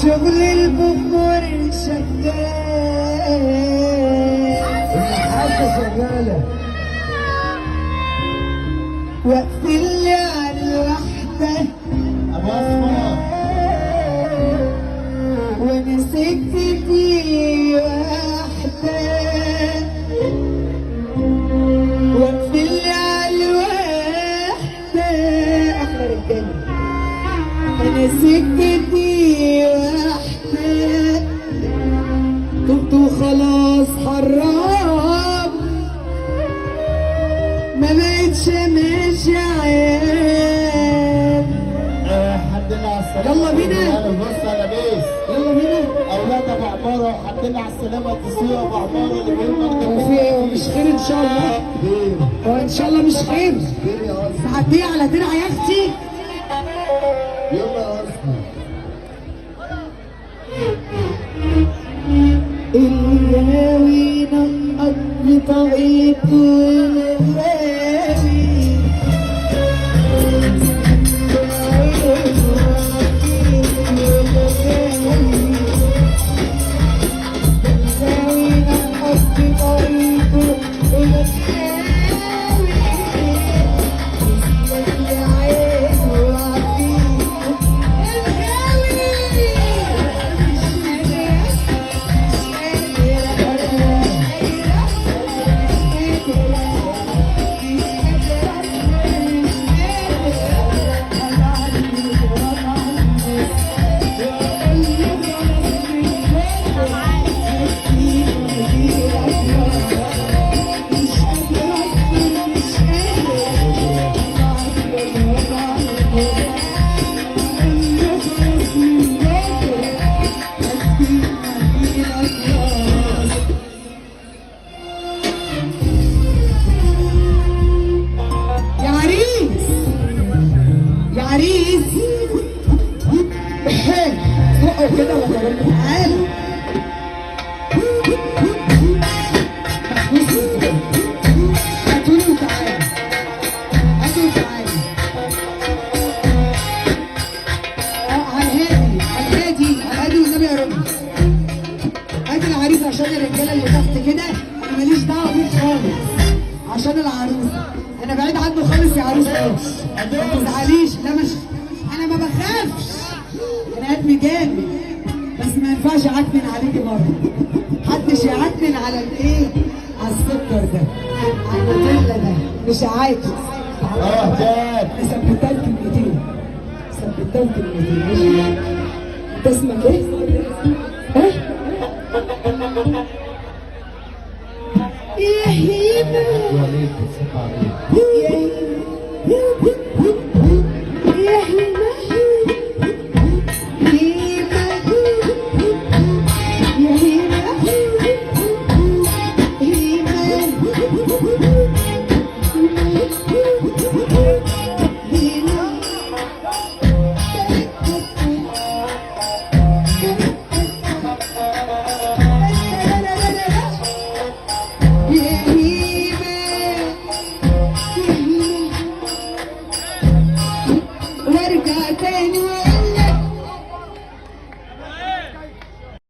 شغل البخور شغال، الحاجة شغالة. وقت اللي على الوحدة أبو أسمر وانا سكتي واحدة، وقت اللي على الوحدة احلى رجالة، انا سكتي واحدة، تبت وخلاص حرام ما بقتش ماشي عيال. حد لنا على السلامة. يلا بينا. بص على بيس. يلا بينا. أولاد أبو عمارة وحد لنا على السلامة تسويق أبو عمارة اللي بيقول هو في ايه؟ هو مش خير ان شاء الله؟ هو ان شاء الله مش خير. تعديه على درع يا اختي. يلا يا أسمر. الهاوي نقط بطريقه الهاوي، الهاوي نقط بطريقه كده ولا تعالى هاتولي وتعالى، هاتولي وتعالى. على الهادي، على الهادي، على الهادي والنبي يا رب. هات العريس عشان الرجاله اللي تحت كده انا ماليش دعوه بيه خالص، عشان العروسه انا بعيد عنه خالص يا عروس. ما تزعليش، لا مش انا ما بخافش، انا قلبي جامد، بس ما ينفعش اعكنن عليكي مره. محدش يعكنن على الايه؟ على السكر ده، على النوتيلا ده، مش عاكس. جاد. انا ثبتها لك كلمتين، ثبتها لك كلمتين. ماشي؟ انت اسمك ايه؟ ها؟ يا هيبه وليد تصف عليك. يا هيبه